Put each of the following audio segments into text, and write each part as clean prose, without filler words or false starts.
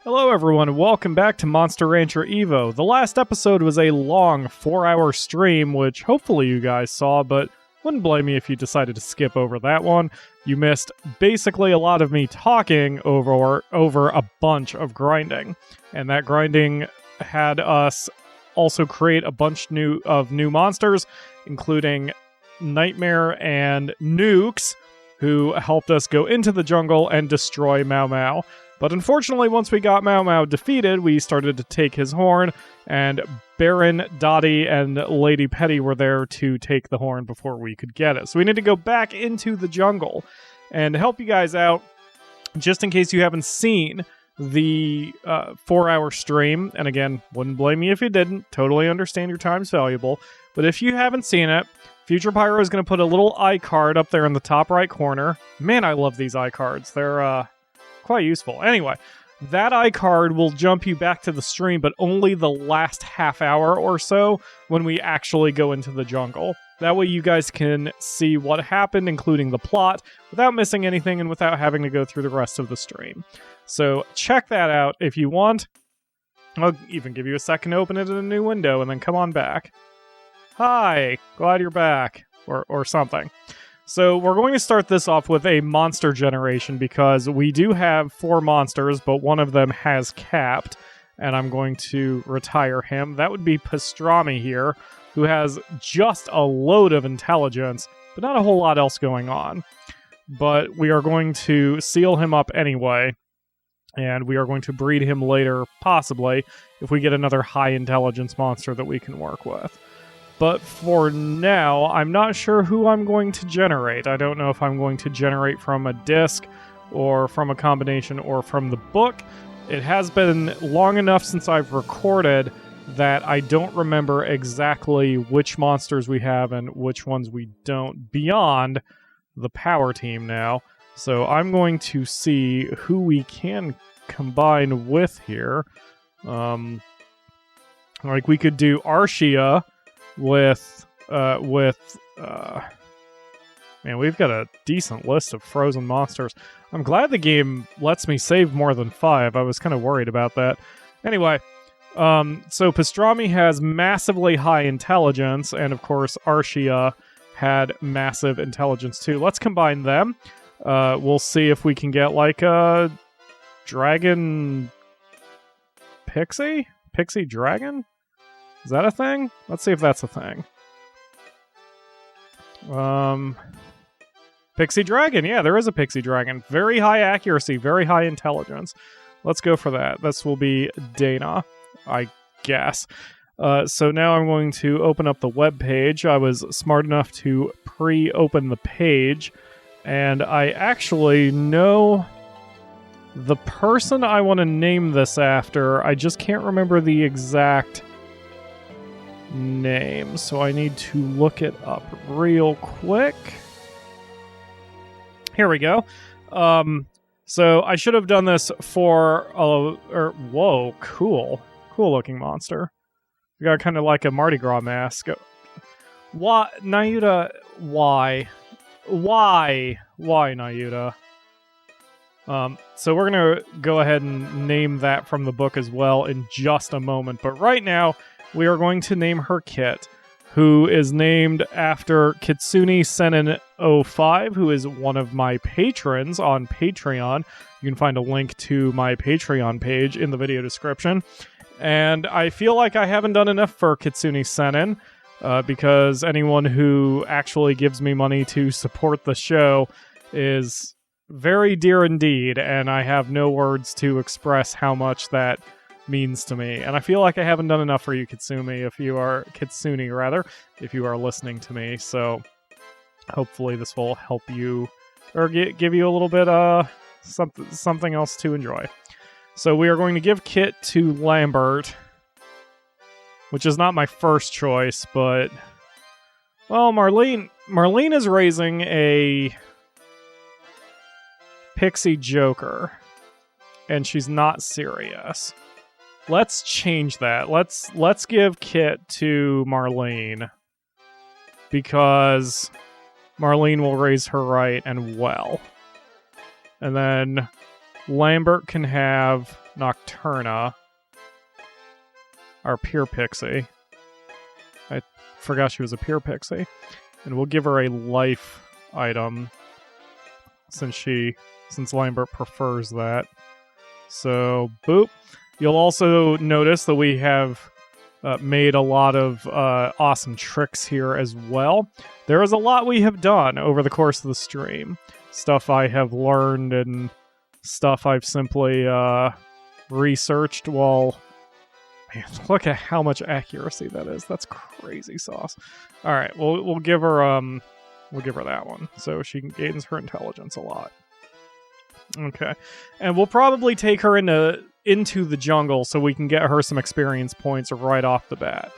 Hello everyone, and welcome back to Monster Rancher Evo. The last episode was a long 4-hour stream, which hopefully you guys saw, but wouldn't blame me if you decided to skip over that one. You missed basically a lot of me talking over a bunch of grinding, and that grinding had us also create a bunch of new monsters, including Nightmare and Nukes, who helped us go into the jungle and destroy Mau Mau. But unfortunately, once we got Mau Mau defeated, we started to take his horn, and Baron, Dottie, and Lady Petty were there to take the horn before we could get it. So we need to go back into the jungle. And to help you guys out, just in case you haven't seen the 4-hour stream, and again, wouldn't blame you if you didn't, totally understand your time's valuable, but if you haven't seen it, Future Pyro is going to put a little iCard up there in the top right corner. Man, I love these iCards. They're quite useful. Anyway, that iCard will jump you back to the stream, but only the last half hour or so when we actually go into the jungle. That way you guys can see what happened, including the plot, without missing anything and without having to go through the rest of the stream. So check that out if you want. I'll even give you a second to open it in a new window and then come on back. Hi, glad you're back, or something. So we're going to start this off with a monster generation because we do have 4 monsters, but one of them has capped, and I'm going to retire him. That would be Pastrami here, who has just a load of intelligence, but not a whole lot else going on. But we are going to seal him up anyway, and we are going to breed him later, possibly, if we get another high intelligence monster that we can work with. But for now, I'm not sure who I'm going to generate. I don't know if I'm going to generate from a disc, or from a combination, or from the book. It has been long enough since I've recorded that I don't remember exactly which monsters we have and which ones we don't, beyond the power team now. So I'm going to see who we can combine with here. Like we could do Arshia with man, we've got a decent list of frozen monsters. I'm glad the game lets me save more than 5. I was kind of worried about that. Anyway, so Pastrami has massively high intelligence, and of course Arshia had massive intelligence too. Let's combine them. We'll see if we can get like a dragon pixie dragon. Is that a thing? Let's see if that's a thing. Pixie dragon. Yeah, there is a pixie dragon. Very high accuracy, very high intelligence. Let's go for that. This will be Dana, I guess. So now I'm going to open up the web page. I was smart enough to pre-open the page, and I actually know the person I want to name this after. I just can't remember the exact name, so I need to look it up real quick. Here we go. So I should have done this for whoa, cool looking monster. We got kind of like a Mardi Gras mask. Why, Nayuta? Why, Nayuta? So we're gonna go ahead and name that from the book as well in just a moment, but right now we are going to name her Kit, who is named after Kitsune Senin 05, who is one of my patrons on Patreon. You can find a link to my Patreon page in the video description. And I feel like I haven't done enough for Kitsune Senin, because anyone who actually gives me money to support the show is very dear indeed, and I have no words to express how much that means to me. And I feel like I haven't done enough for you, Kitsune, if you are listening to me. So hopefully this will help you, or give you a little bit something else to enjoy. So we are going to give Kit to Lambert, which is not my first choice, but well, Marlene is raising a Pixie Joker, and she's not serious. Let's change that. Let's give Kit to Marlene, because Marlene will raise her right and well. And then Lambert can have Nocturna, our Pure Pixie. I forgot she was a Pure Pixie. And we'll give her a life item since Lambert prefers that. So, boop. You'll also notice that we have made a lot of awesome tricks here as well. There is a lot we have done over the course of the stream. Stuff I have learned and stuff I've simply researched. Well, man, look at how much accuracy that is. That's crazy sauce. All right, we'll give her that one so she gains her intelligence a lot. Okay, and we'll probably take her into the jungle so we can get her some experience points right off the bat.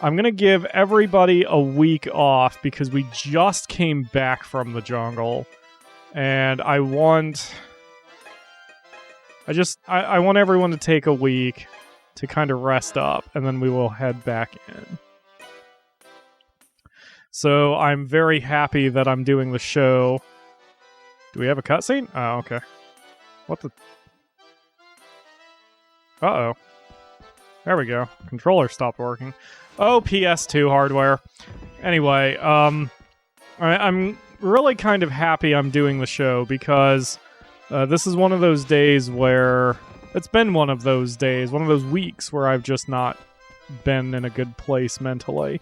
I'm going to give everybody a week off because we just came back from the jungle. And I want everyone to take a week to kind of rest up, and then we will head back in. So I'm very happy that I'm doing the show. Do we have a cutscene? Oh, okay. What the... Uh-oh. There we go. Controller stopped working. Oh, PS2 hardware. Anyway, I'm really kind of happy I'm doing the show because this is one of those days where... It's been one of those days, one of those weeks where I've just not been in a good place mentally.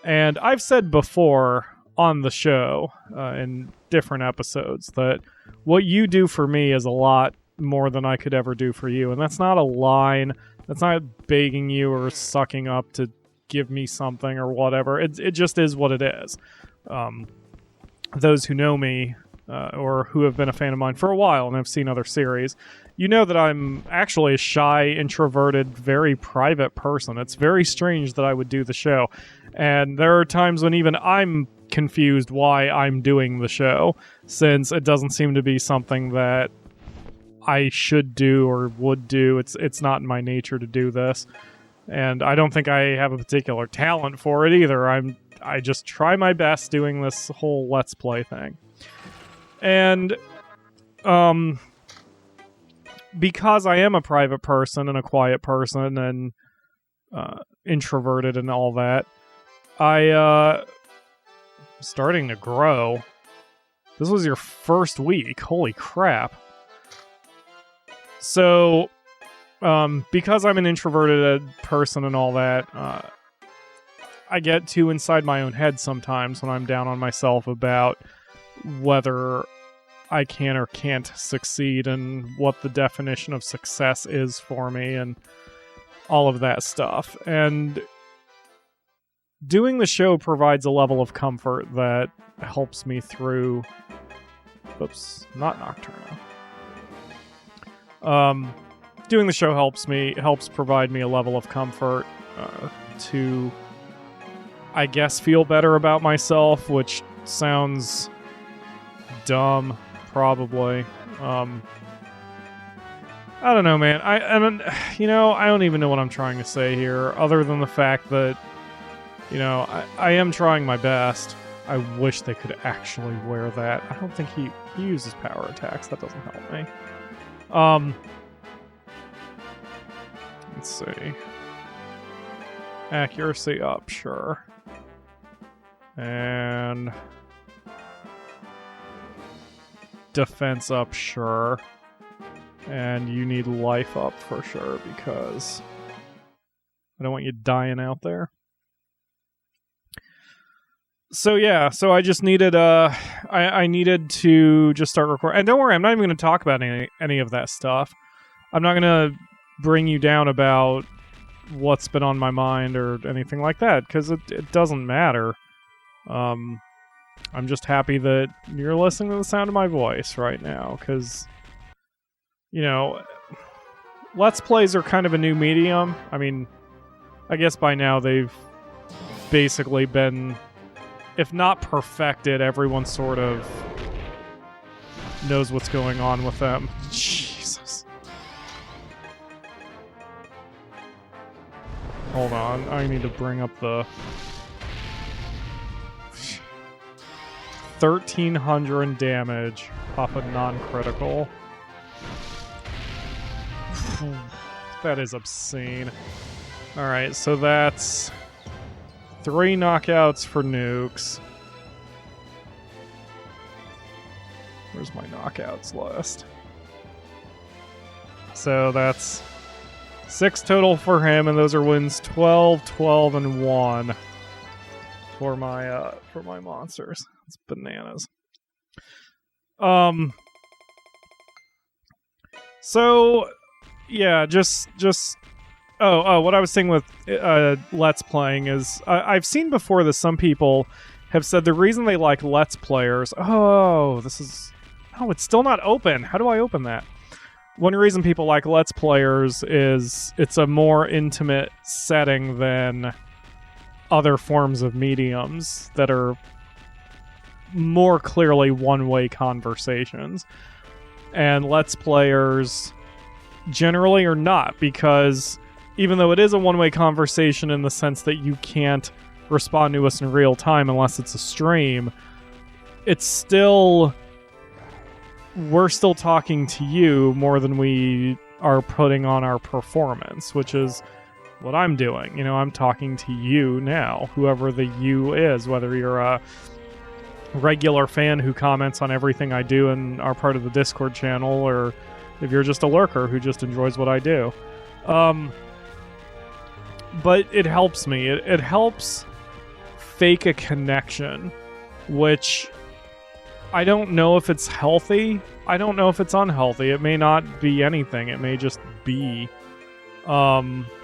And I've said before on the show, in different episodes, that what you do for me is a lot more than I could ever do for you. And that's not a line. That's not begging you or sucking up to give me something or whatever. It just is what it is. Those who know me, or who have been a fan of mine for a while and have seen other series, you know that I'm actually a shy, introverted, very private person. It's very strange that I would do the show. And there are times when even I'm confused why I'm doing the show, since it doesn't seem to be something that I should do or would do. It's not in my nature to do this. And I don't think I have a particular talent for it either. I just try my best doing this whole Let's Play thing. And because I am a private person and a quiet person and introverted and all that, I'm starting to grow. This was your first week. Holy crap. So, because I'm an introverted person and all that, I get too inside my own head sometimes when I'm down on myself about whether I can or can't succeed and what the definition of success is for me and all of that stuff. And doing the show provides a level of comfort that helps me through... Oops, not Nocturna. Doing the show helps provide me a level of comfort to, I guess, feel better about myself, which sounds dumb, probably. I don't know, man. I don't even know what I'm trying to say here, other than the fact that, I am trying my best. I wish they could actually wear that. I don't think he uses power attacks. That doesn't help me. Let's see. Accuracy up, sure. And defense up, sure. And you need life up for sure, because I don't want you dying out there. So yeah, so I just needed I needed to just start recording. And don't worry, I'm not even going to talk about any of that stuff. I'm not going to bring you down about what's been on my mind or anything like that, because it doesn't matter. I'm just happy that you're listening to the sound of my voice right now, because, Let's Plays are kind of a new medium. I mean, I guess by now they've basically been, if not perfected, everyone sort of knows what's going on with them. Jesus. Hold on, I need to bring up the 1,300 damage off a non-critical. That is obscene. Alright, so that's 3 knockouts for nukes. Where's my knockouts list? So that's 6 total for him, and those are wins 12, 12, and 1 for my monsters. It's bananas. So yeah, just what I was saying with Let's Playing is I've seen before that some people have said the reason they like Let's Players. It's still not open. How do I open that? One reason people like Let's Players is it's a more intimate setting than other forms of mediums that are more clearly one-way conversations. And Let's Players generally are not, because even though it is a one-way conversation in the sense that you can't respond to us in real time unless it's a stream, it's still... we're still talking to you more than we are putting on our performance, which is what I'm doing. You know, I'm talking to you now, whoever the you is, whether you're a regular fan who comments on everything I do and are part of the Discord channel, or if you're just a lurker who just enjoys what I do. But it helps me. It helps fake a connection, which... I don't know if it's healthy. I don't know if it's unhealthy. It may not be anything. It may just be. But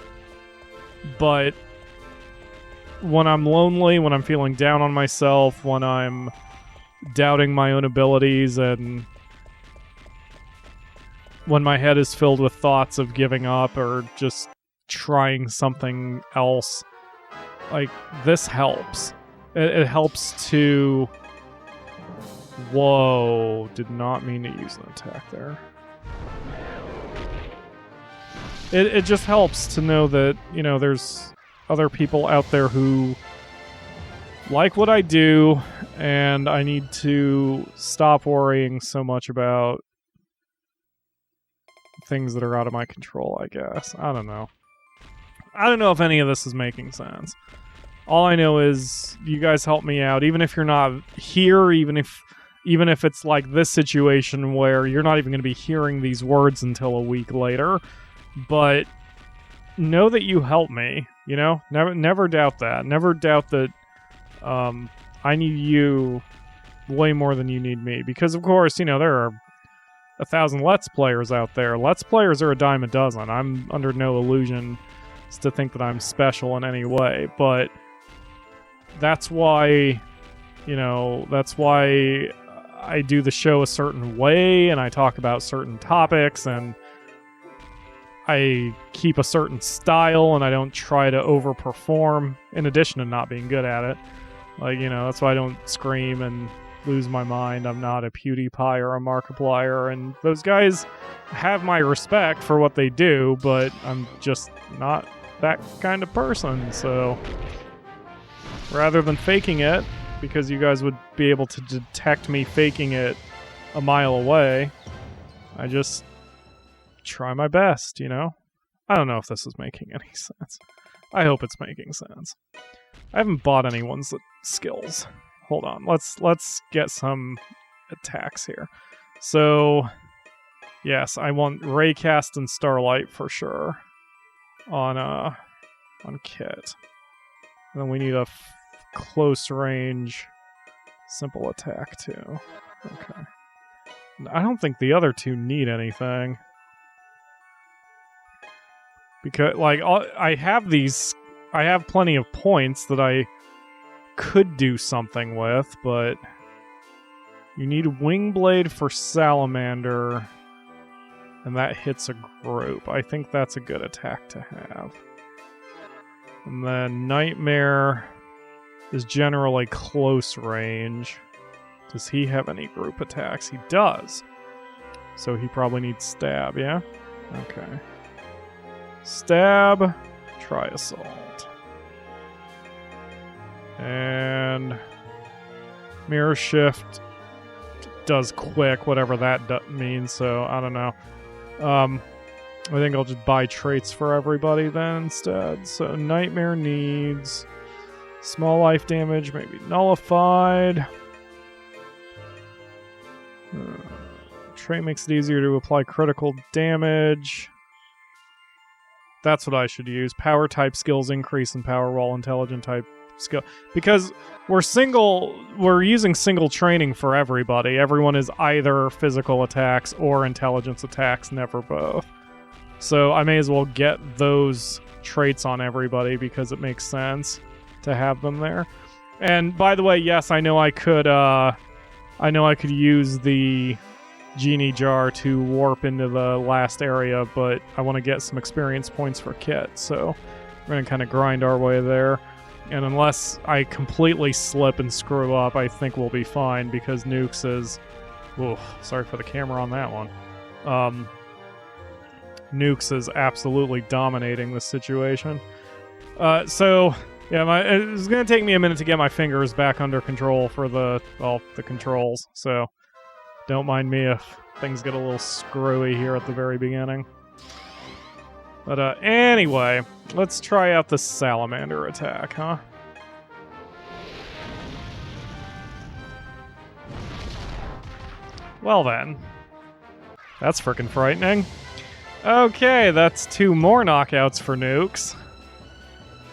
when I'm lonely, when I'm feeling down on myself, when I'm doubting my own abilities, and when my head is filled with thoughts of giving up or just trying something else, like, this helps. It helps to... Whoa, did not mean to use an attack there. It just helps to know that, you know, there's other people out there who like what I do, and I need to stop worrying so much about things that are out of my control, I guess. I don't know. I don't know if any of this is making sense. All I know is you guys help me out, even if you're not here, even if it's like this situation where you're not even going to be hearing these words until a week later. But know that you help me, you know? Never doubt that. Never doubt that I need you way more than you need me. Because, of course, you know, there are 1,000 Let's Players out there. Let's Players are a dime a dozen. I'm under no illusion to think that I'm special in any way. But that's why, you know, that's why... I do the show a certain way, and I talk about certain topics, and I keep a certain style, and I don't try to overperform, in addition to not being good at it. Like, you know, that's why I don't scream and lose my mind. I'm not a PewDiePie or a Markiplier, and those guys have my respect for what they do, but I'm just not that kind of person, so rather than faking it, because you guys would be able to detect me faking it a mile away, I just try my best, you know? I don't know if this is making any sense. I hope it's making sense. I haven't bought anyone's skills. Hold on, let's get some attacks here. So, yes, I want Raycast and Starlight for sure on Kit. And then we need a close range simple attack too. Okay. I don't think the other two need anything. Because, like, I have plenty of points that I could do something with, but you need Wingblade for Salamander, and that hits a group. I think that's a good attack to have. And then Nightmare is generally close range. Does he have any group attacks? He does. So he probably needs Stab, yeah? Okay. Stab, try Assault. And Mirror Shift does quick, whatever that means, so I don't know. I think I'll just buy traits for everybody then instead. So Nightmare needs small life damage, maybe nullified. Trait makes it easier to apply critical damage. That's what I should use. Power type skills increase in power while intelligent type skill. Because we're using single training for everybody. Everyone is either physical attacks or intelligence attacks, never both. So I may as well get those traits on everybody because it makes sense to have them there. And by the way, yes, I know I could use the genie jar to warp into the last area, but I want to get some experience points for Kit, so we're going to kind of grind our way there. And unless I completely slip and screw up, I think we'll be fine because Nukes is... Ooh, sorry for the camera on that one. Nukes is absolutely dominating this situation. So, yeah, it's going to take me a minute to get my fingers back under control for the controls, so don't mind me if things get a little screwy here at the very beginning. But anyway, let's try out the salamander attack, huh? Well then. That's frickin' frightening. Okay, that's 2 more knockouts for Nukes.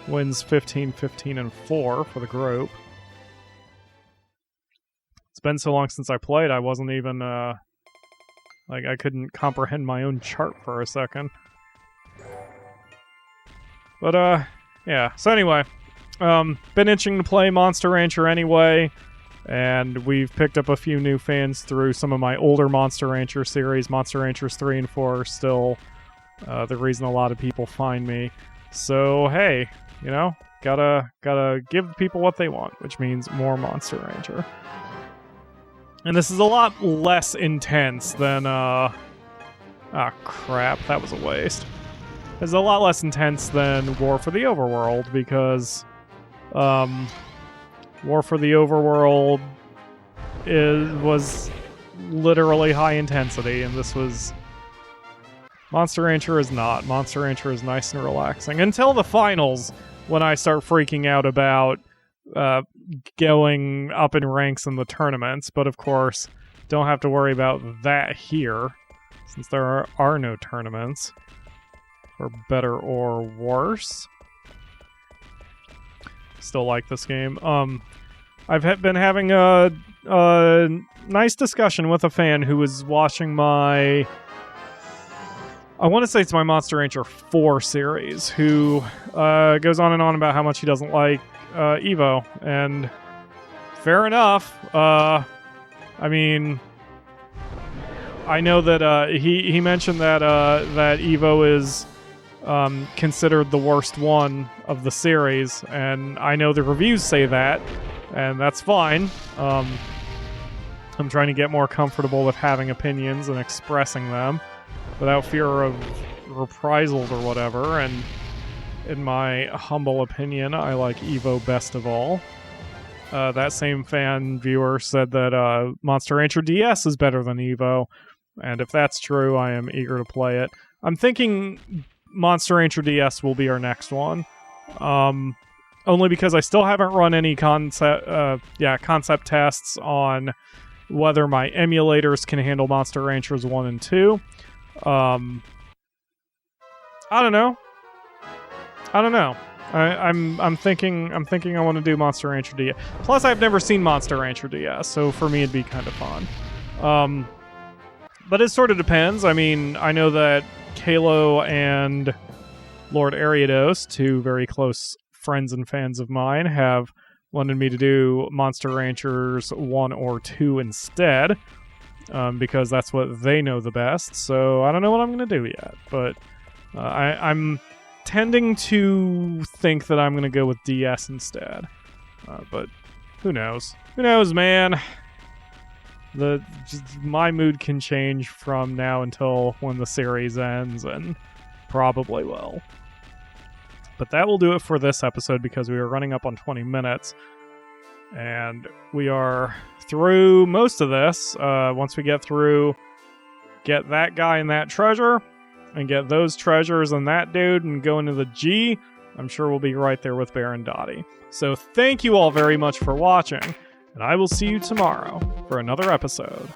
Wins 15, 15, and 4 for the group. It's been so long since I played, I wasn't even, I couldn't comprehend my own chart for a second. But, yeah. So anyway, been itching to play Monster Rancher anyway, and we've picked up a few new fans through some of my older Monster Rancher series. Monster Ranchers 3 and 4 are still the reason a lot of people find me. So, hey, you know, gotta give people what they want, which means more Monster Rancher. And this is a lot less intense than, ah, crap, that was a waste. It's a lot less intense than War for the Overworld, because, War for the Overworld was literally high intensity, and this was... Monster Rancher is not. Monster Rancher is nice and relaxing. Until the finals, when I start freaking out about going up in ranks in the tournaments, but of course, don't have to worry about that here, since there are no tournaments, for better or worse. Still like this game. I've been having a nice discussion with a fan who was watching my... I want to say it's my Monster Rancher 4 series, who goes on and on about how much he doesn't like Evo, and fair enough. I mean, I know that he mentioned that that Evo is considered the worst one of the series, and I know the reviews say that, and that's fine. I'm trying to get more comfortable with having opinions and expressing them without fear of reprisals or whatever, and in my humble opinion, I like Evo best of all. That same fan viewer said that Monster Rancher DS is better than Evo, and if that's true, I am eager to play it. I'm thinking Monster Rancher DS will be our next one, only because I still haven't run any concept tests on whether my emulators can handle Monster Ranchers 1 and 2. I don't know. I'm thinking I want to do Monster Rancher DS. Plus, I've never seen Monster Rancher DS, so for me it'd be kind of fun. But it sort of depends. I mean, I know that Kalo and Lord Ariados, 2 very close friends and fans of mine, have wanted me to do Monster Ranchers 1 or 2 instead. Because that's what they know the best, so I don't know what I'm going to do yet, but I'm tending to think that I'm going to go with DS instead, but who knows? Who knows, man? My mood can change from now until when the series ends, and probably will. But that will do it for this episode, because we are running up on 20 minutes. And we are through most of this. Once we get that guy and that treasure, and get those treasures and that dude and go into the G, I'm sure we'll be right there with Baron Dottie. So thank you all very much for watching, and I will see you tomorrow for another episode.